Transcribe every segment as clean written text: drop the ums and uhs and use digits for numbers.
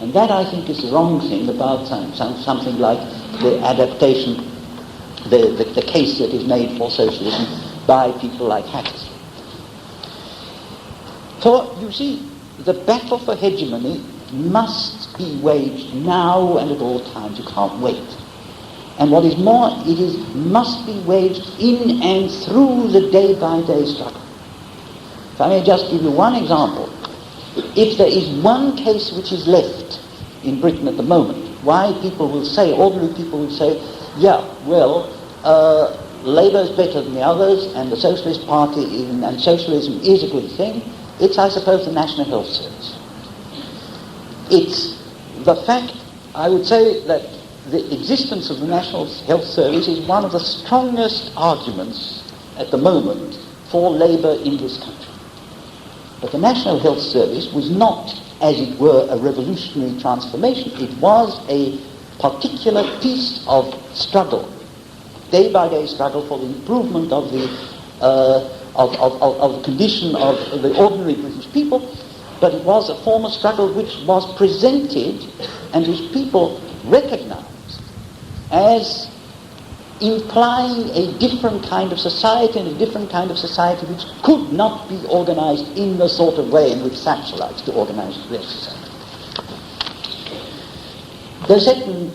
And that, I think, is the wrong thing about something like the adaptation, the case that is made for socialism by people like hackers. For, you see, the battle for hegemony must be waged now and at all times. You can't wait. And what is more, must be waged in and through the day-by-day struggle. If I may just give you one example. If there is one case which is left in Britain at the moment, why people will say, ordinary people will say, yeah, well, Labour is better than the others, and the Socialist Party and socialism is a good thing, it's, I suppose, the National Health Service. It's the fact, I would say, that the existence of the National Health Service is one of the strongest arguments at the moment for Labour in this country. But the National Health Service was not, as it were, a revolutionary transformation. It was a particular piece of struggle, day-by-day struggle for the improvement of the condition of the ordinary British people, but it was a form of struggle which was presented and which people recognized as implying a different kind of society, and a different kind of society which could not be organized in the sort of way in which Thatcher likes to organize their society. The second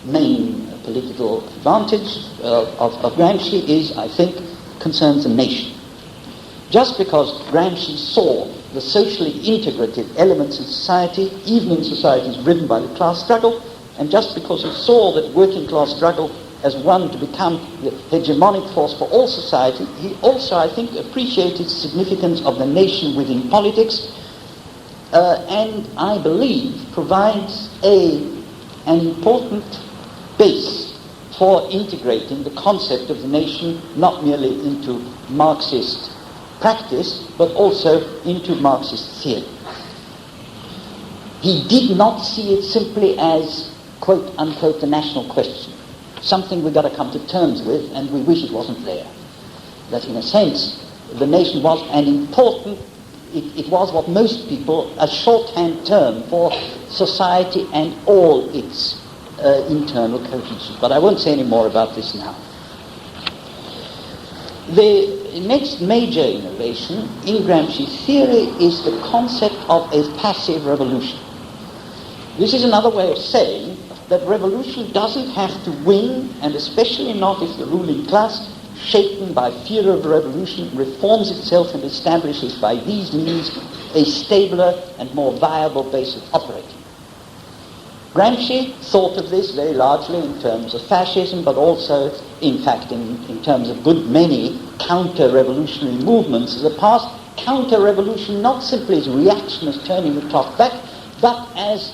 main political advantage of Gramsci is, I think, concerns the nation. Just because Gramsci saw the socially integrative elements in society, even in societies driven by the class struggle, and just because he saw that working class struggle as one to become the hegemonic force for all society, he also, I think, appreciated the significance of the nation within politics, and I believe provides an important base for integrating the concept of the nation not merely into Marxist practice, but also into Marxist theory. He did not see it simply as, quote unquote, the national question, something we've got to come to terms with, and we wish it wasn't there. That in a sense, the nation was an important, it was what most people, a shorthand term for society and all its internal cohesion. But I won't say any more about this now. The next major innovation in Gramsci's theory is the concept of a passive revolution. This is another way of saying that revolution doesn't have to win, and especially not if the ruling class, shaken by fear of revolution, reforms itself and establishes by these means a stabler and more viable base of operating. Gramsci thought of this very largely in terms of fascism, but also, in fact, in terms of good many counter-revolutionary movements of the past. Counter-revolution not simply as reaction, as turning the clock back, but as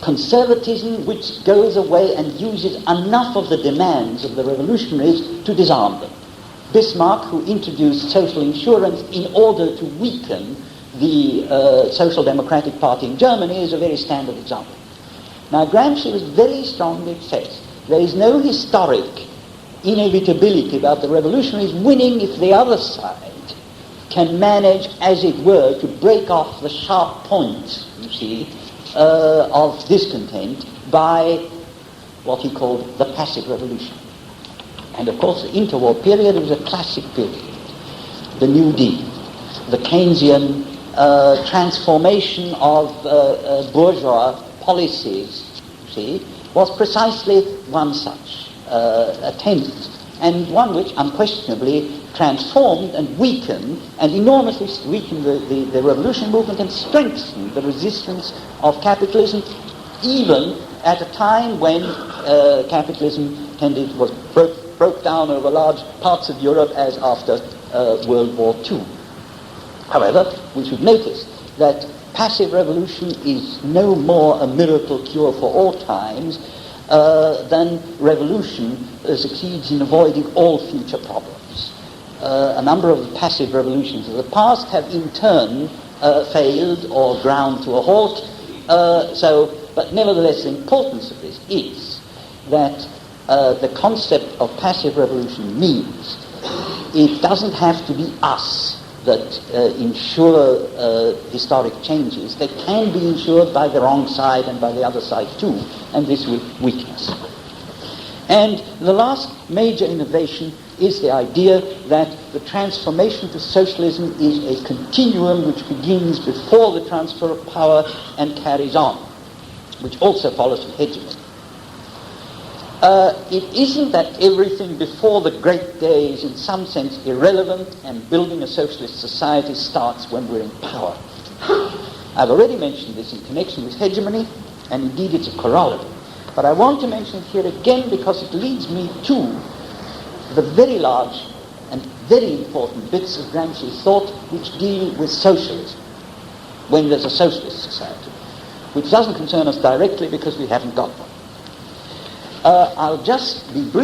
conservatism which goes away and uses enough of the demands of the revolutionaries to disarm them. Bismarck, who introduced social insurance in order to weaken the Social Democratic Party in Germany, is a very standard example. Now, Gramsci was very strongly obsessed. There is no historic inevitability about the revolutionaries winning if the other side can manage, as it were, to break off the sharp points, you see, of discontent by what he called the passive revolution. And of course the interwar period was a classic period. The New Deal, the Keynesian transformation of bourgeois policies, you see, was precisely one such attempt, and one which unquestionably transformed and weakened, and enormously weakened the revolution movement and strengthened the resistance of capitalism, even at a time when capitalism broke down over large parts of Europe, as after World War II. However, we should notice that passive revolution is no more a miracle cure for all times than revolution succeeds in avoiding all future problems. A number of the passive revolutions of the past have in turn failed or ground to a halt. But nevertheless, the importance of this is that the concept of passive revolution means it doesn't have to be us that ensure historic changes. They can be ensured by the wrong side and by the other side too, and this will weaken us. And the last major innovation is the idea that the transformation to socialism is a continuum which begins before the transfer of power and carries on, which also follows from hegemony. It isn't that everything before the great day is in some sense irrelevant and building a socialist society starts when we're in power. I've already mentioned this in connection with hegemony, and indeed it's a corollary. But I want to mention it here again because it leads me to the very large and very important bits of Gramsci's thought which deal with socialism, when there's a socialist society, which doesn't concern us directly because we haven't got one. I'll just be brief.